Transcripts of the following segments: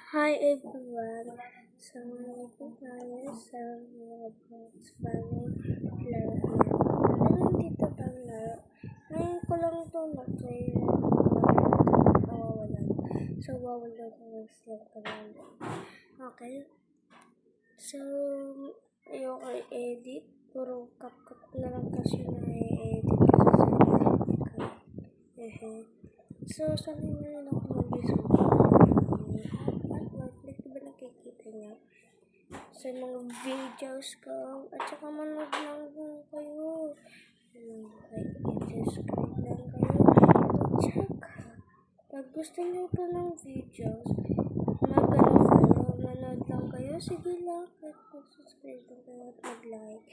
Hi everyone! So, ngayon tayo sa Roblox bagong laro na. Ano dito pang laro? Ngayon ko lang ito na-try nawawala. So, wawala ko ng slot kamanda. Okay? So, ayoko i-edit. Puro CapCut na lang kasi na-edit kasi So, sabi na rin ako mag-isip. Diba nakikita niya sa mga videos ko at saka manood lang kayo. Subscribe lang kayo. At saka, pag gusto niyo pa ng videos, manood lang kayo. Sige lang, at mag-subscribe lang kayo at mag-like.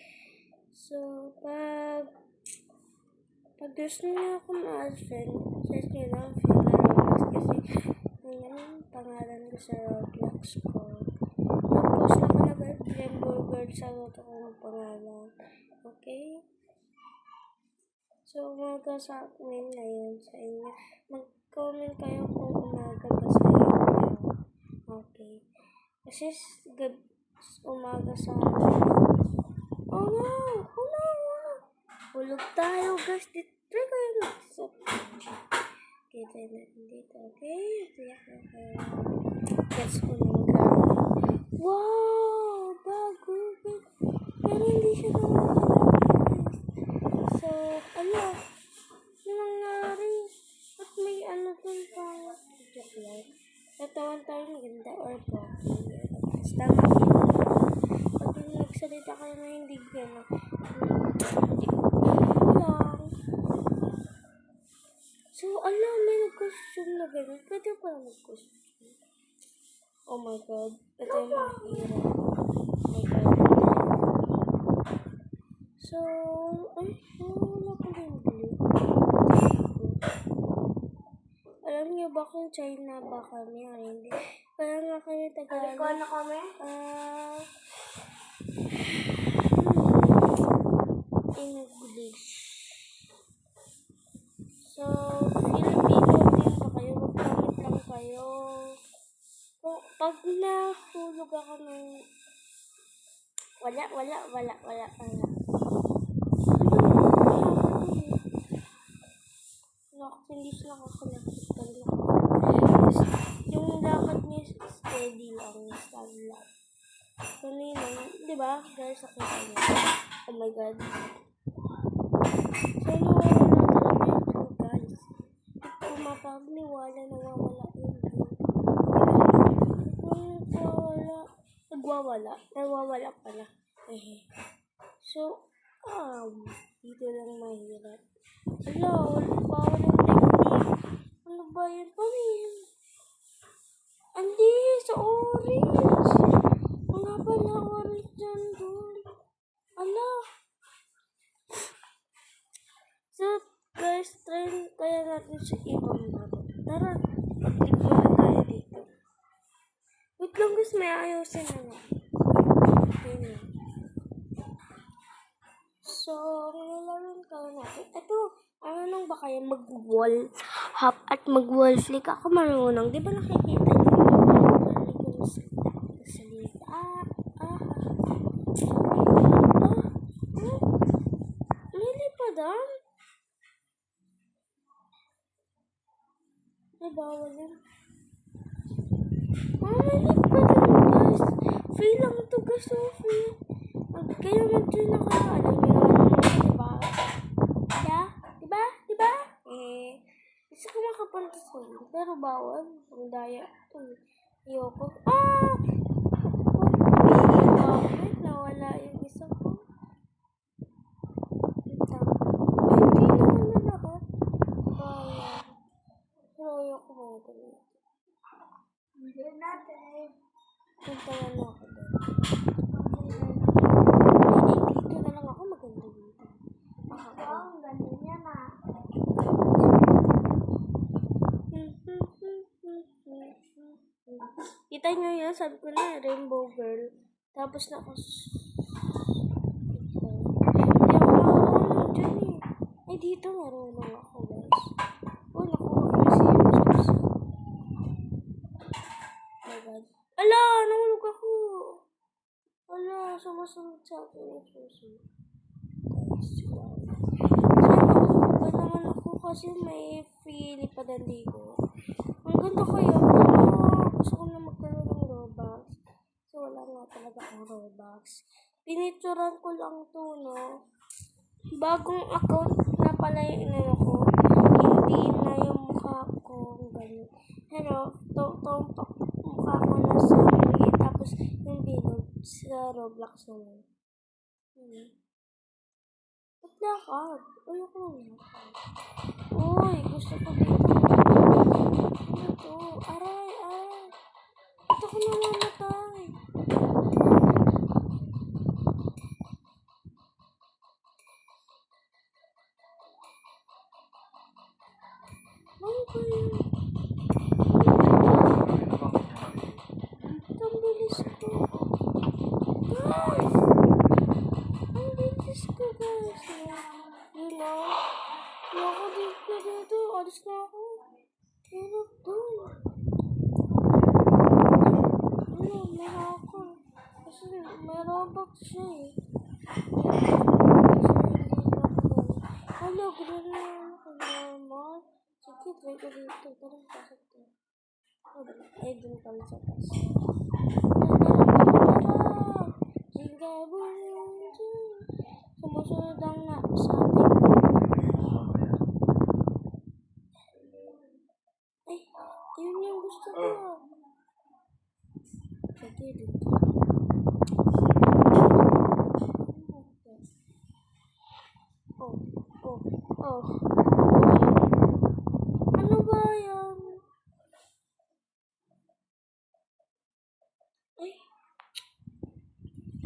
So, pag gusto niyo ako ma-advent, search niyo lang Roblox kasi yun ang pangalan ko sa Roblox ko. Tapos nakalagay Rainbow Bird sa akong pangalan. Okay? So, umaga sa amin ngayon sa inyo. Mag-comment kayo kung umaga ba sa inyo. Okay. Kasi umaga sa amin. Oh no! Oh no! Hulog tayo guys. Try kayo mag-stop. Kita natin dito. Okay? Tiyak na kayo. Gets ko na mag-laro. Wow! Bago! Pero hindi siya naman. So, ano? Yung nangyari? At may ano dun pang joke lang. Tatawan tayo maganda or broken. Tama yun. Pag nagsalita kayo na hindi gano'n. Lang. So, may nag-question na gano'n. Pwede pa lang mag-question. Oh my God. Ito yung mahirap. Oh my God. So, wala ko rin blue. Alam niyo ba kung China ba kami o hindi? Kaya nga kami Tagalog. Ano na kami? English. So, Filipino din ba kayo? Mag-comment lang kayo. Pag nahulog ako ng wala. English lang ako nakikita lang. Yung lakad niya steady lang. Kanina, di ba? Guys, nakita niyo. Oh my God. So, nawawala talaga yung guys. Pumapagniwala, nawawala yung Nagwawala pala. So, dito lang mahirap. Bawal yung technique. Ano ba yun? Paano yun? Andi, sa orange. Wala pala orange dyan doon. So, guys, try kaya natin sa ibang mapa. Tara, mag-click tayo dito. Wait lang guys, may ayusin na lang. Okay na. So, nilalaro ka natin. Ito, marunong ba kayo mag-wall hop at mag-wall flick? Ako marunong. Di ba nakikita niyo? Lilipadan? Ay, bawal yan. Lilipadan guys. Free lang ito guys. So free. Kaya mag-join na kayo. Alam niyo naman diba? Diba? Isa ko makapunta sa inyo. Pero bawal. Ang daya. Ayoko. Bakit? Nawala yung isa ko. Hindi nawala lahat. Bawal. Pero ayoko mga ganun. Hindi natin. Puntahan na ako doon. Dito na lang ako. Maganda dito. Ang ganda niya na. Kita nyo yan, sabi ko na, Rainbow Girl. Tapos na ako. Hindi ako marunong dyan eh. Ay, dito marunong ako, guys. Nakuha ko yung serious. Oh my God. sumusunod sa akin yung susunod. Sana ba naman ako kasi may free lipadan dito. Ang ganda kaya gusto ko na magkaroon ng Robux. So wala nga talaga akong Robux. Pinicturan ko lang to, no? Bagong account na pala yung inano ko. Hindi na yung mukha ko. Ganun. Pero, mukha ko na sa maliit. Tapos, yung bilog sa Roblox naman. Ba't lakad? Ayoko lang lakad. Uy, gusto ko dito. Ano to? Aray, aray. Ba't ako namamatay? Ano ba yun? Ang bilis ko. Guys! Ang bilis ko, guys. You know? Ako dito. Alis na ako. Hirap doon. Ano, meron ako. Kasi may Robux siya eh. Hello, good normal. Sige, try ko dito. Parang pasok to. Ay, dun pala sa taas. Sumusunod ang na sa atin. Ay, yun yung gusto ko. Sige, dito. Oh. Ano ba yan? Ay,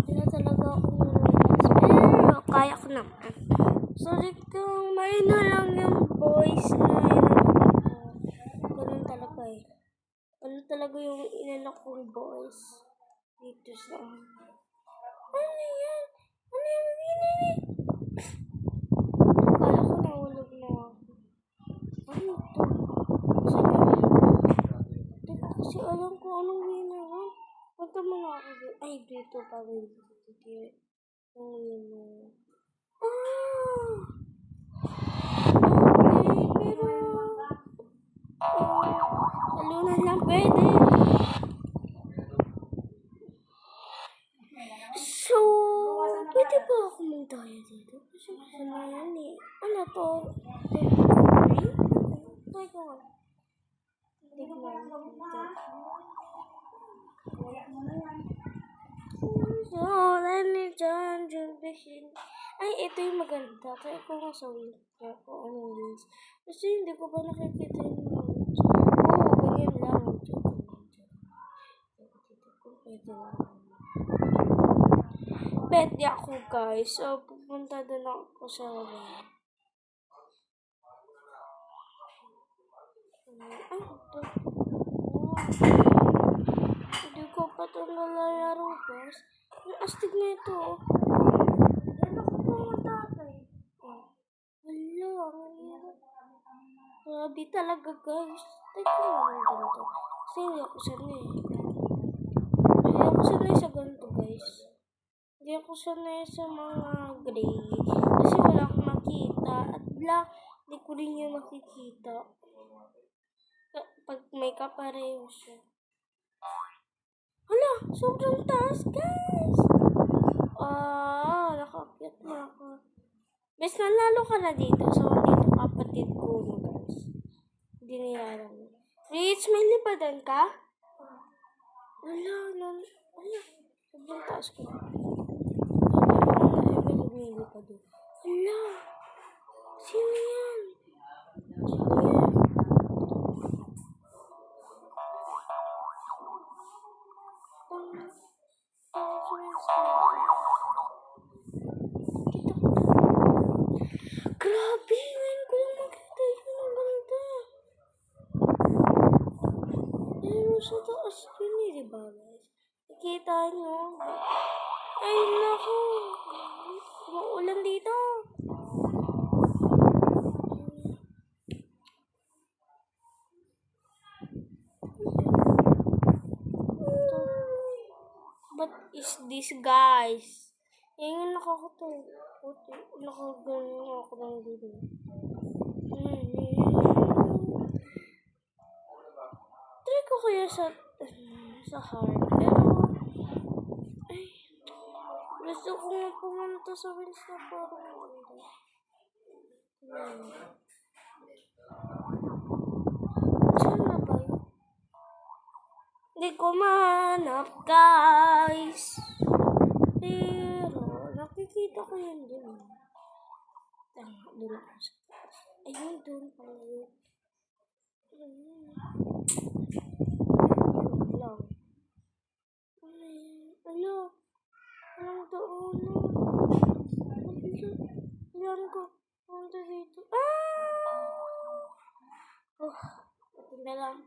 wala talaga akong nalabas. Pero, kaya ko naman. Sorry kung may na lang yung voice na ganun talaga eh. Ganun talaga yung inanak kong voice. Dito sa... Ano yan? Ano yung ginili? Akala ko nahulog na ako. Ano ito? Hindi ko kasi alam kung anong ginawa. Punta mo na ako dito. Ay, dito pa rin. Dito yung ginawa. Okay, pero... talunan lang pwede. So, pwede ba ako magdaya dito? Kasi gusto na yan eh. Ano to? Try ko nga. So, let me join the ay, ito yung maganda. Kaya ko nga sa winter ko anong wings. Kasi hindi ko pa nakikita yung wings. Ganyan lang. Pwede lang. Pwede ako, guys. So, pupunta din ako sa wala. Ay, ito. Hindi ko pa ito nalalaro, guys. Ang astig na ito, Ano ko pumatay? Wala, ang hirap. Grabe talaga, guys. Teka lang ganito. Kasi hindi ako sanay. Hindi ako sanay sa ganito, guys. Hindi ako sanay sa mga gray. Kasi wala akong makita. At black, hindi ko rin yung makikita. Pag may kapareho siya. Hala, sobrang taas, guys! Nakakyat na ako. Bes, nanalo ka na dito. So, dito kapatid ko, guys. Hindi nilalang. Rich, may lipadan ka? Wala. Sobrang taas ko. May lipadan. Hala. Sino yan? Grabe, ngayon ko lang makita yun. Ang ganda. Ayun sa taas yun eh, diba guys? Nakita nyo? Ay, naku. Maulan dito. Ba't is this, guys? Yan yung nakakatawa. Nakagano ako ng dito. Try ko kaya sa heart. Pero, ay, gusto ko nga pumunta sa Wings na parang saan na ba yun? Hindi ko mahanap, guys. Pero, nakikita ko yun dun. Doon ako sa taas. Ayun, doon pala yun. Lang. Ano? Anong doon? Ilan ko? Punta dito. Oh, patinda lang.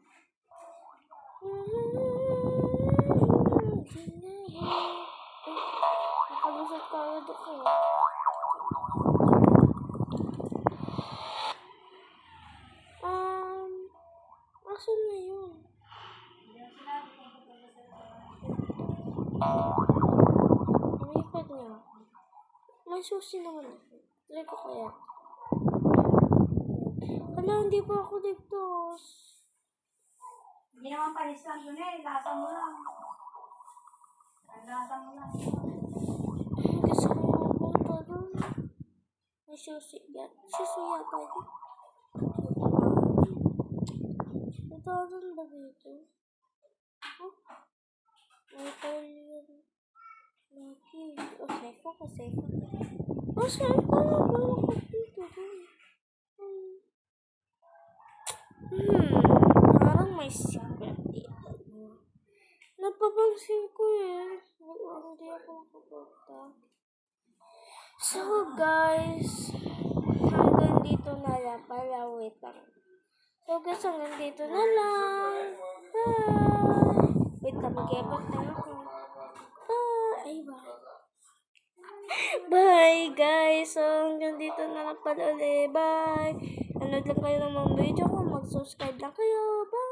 Nakalusot kayo doon. Asan na yun? Umipad niya. May susi naman ako. Try ko kaya. Hala, hindi pa ako ligtas. Hindi naman panis lang yun eh. Lasa mo lang. Lasa mo lang. Gusto ko mapunta doon. May susi yan. Susi yata yun. Natalan ba dito? Oh? May tayo. Lagi. Oh, safe ako, safe ako. Oh, safe ako. Parang ako dito. Parang may secret dito. Napapansin ko eh. Hindi ako makapunta. So, guys. Hanggang dito na lang pala. Wait lang. So, guys, hanggang dito na lang. Bye! Wait lang, mag-ebot na ako. Bye! Ay, bye. Bye, guys. So, hanggang dito na lang pala ulit. Bye! Nanood lang kayo ng mga video ko. Mag-subscribe lang kayo. Bye!